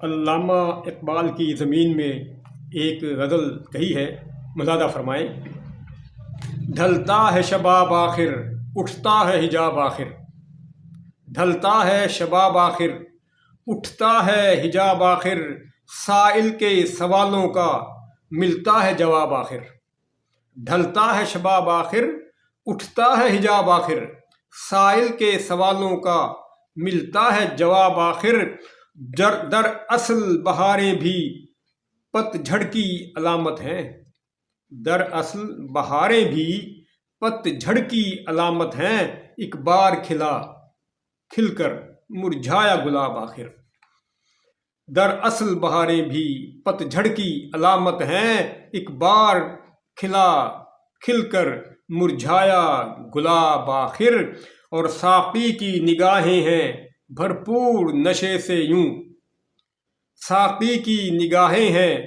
علامہ اقبال کی زمین میں ایک غزل کہی ہے، مزادہ فرمائیں۔ ڈھلتا ہے شباب آخر، اٹھتا ہے حجاب آخر، ڈھلتا ہے شباب آخر، اٹھتا ہے حجاب آخر، سائل کے سوالوں کا ملتا ہے جواب آخر۔ ڈھلتا ہے شباب آخر، اٹھتا ہے حجاب آخر، سائل کے سوالوں کا ملتا ہے جواب آخر۔ در اصل بہاریں بھی پت جھڑ کی علامت ہیں، در اصل بہاریں بھی پت جھڑ کی علامت ہیں، ایک بار کھل کر مرجھایا گلاب آخر۔ در اصل بہاریں بھی پت جھڑ کی علامت ہیں، ایک بار کھل کر مرجھایا گلاب آخر۔ اور ساقی کی نگاہیں ہیں بھرپور نشے سے یوں، ساقی کی نگاہیں ہیں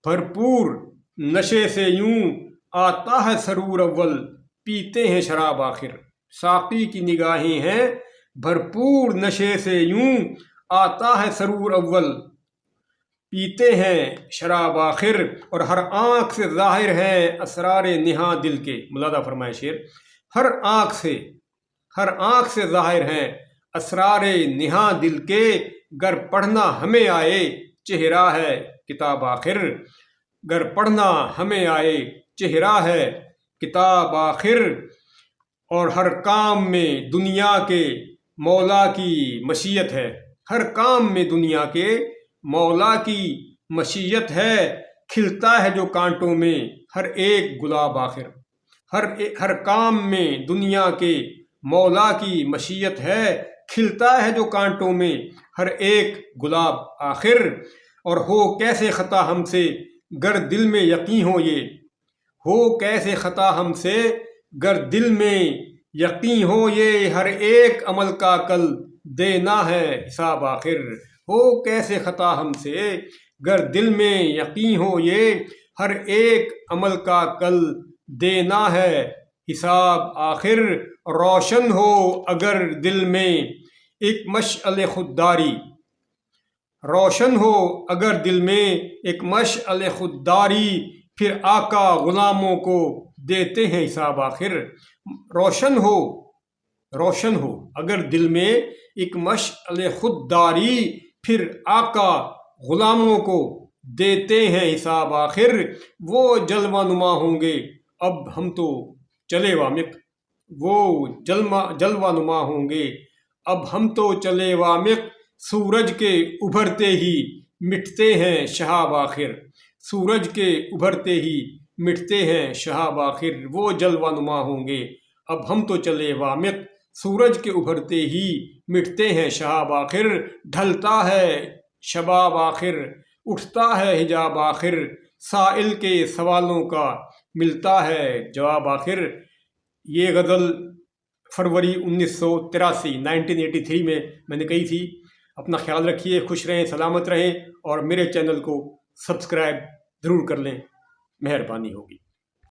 بھرپور نشے سے یوں، آتا ہے سرور اول پیتے ہیں شراب آخر۔ ساقی کی نگاہیں ہیں بھرپور نشے سے یوں، آتا ہے سرور اول پیتے ہیں شراب آخر۔ اور ہر آنکھ سے ظاہر ہیں اسرار نہاں دل کے، مزادہ فرمائے شعر۔ ہر آنکھ سے ظاہر ہیں اسرار نہاں دل کے، گر پڑھنا ہمیں آئے چہرہ ہے کتاب آخر۔ گر پڑھنا ہمیں آئے چہرہ ہے کتاب آخر۔ اور ہر کام میں دنیا کے مولا کی مشیت ہے، ہر کام میں دنیا کے مولا کی مشیت ہے، کھلتا ہے جو کانٹوں میں ہر ایک گلاب آخر۔ ہر کام میں دنیا کے مولا کی مشیت ہے، کھلتا ہے جو کانٹوں میں ہر ایک گلاب آخر۔ اور ہو کیسے خطا ہم سے گر دل میں یقین ہو یہ، ہو کیسے خطا ہم سے گر دل میں یقین ہو یہ، ہر ایک عمل کا کل دینا ہے حساب آخر۔ ہو کیسے خطا ہم سے گر دل میں یقین ہو یہ، ہر ایک عمل کا کل دینا ہے حساب آخر۔ روشن ہو اگر دل میں ایک مشعل خودداری، روشن ہو اگر دل میں ایک مشعل خودداری، پھر آقا غلاموں کو دیتے ہیں حساب آخر۔ روشن ہو اگر دل میں ایک مشعل خودداری، پھر آقا غلاموں کو دیتے ہیں حساب آخر۔ وہ جلوہ نما ہوں گے اب ہم تو چلے وامق، وہ جلوہ نما ہوں گے اب ہم تو چلے وامق، سورج کے ابھرتے ہی مٹتے ہیں شہاب آخر۔ سورج کے ابھرتے ہی مٹتے ہیں شہاب آخر، وہ جلوہ نما ہوں گے اب ہم تو چلے وامق، سورج کے ابھرتے ہی مٹتے ہیں شہاب آخر۔ ڈھلتا ہے شباب آخر، اٹھتا ہے حجاب آخر، سائل کے سوالوں کا ملتا ہے جواب آخر۔ یہ غزل فروری 1983 میں نے کہی تھی۔ اپنا خیال رکھیے، خوش رہیں، سلامت رہیں، اور میرے چینل کو سبسکرائب ضرور کر لیں، مہربانی ہوگی۔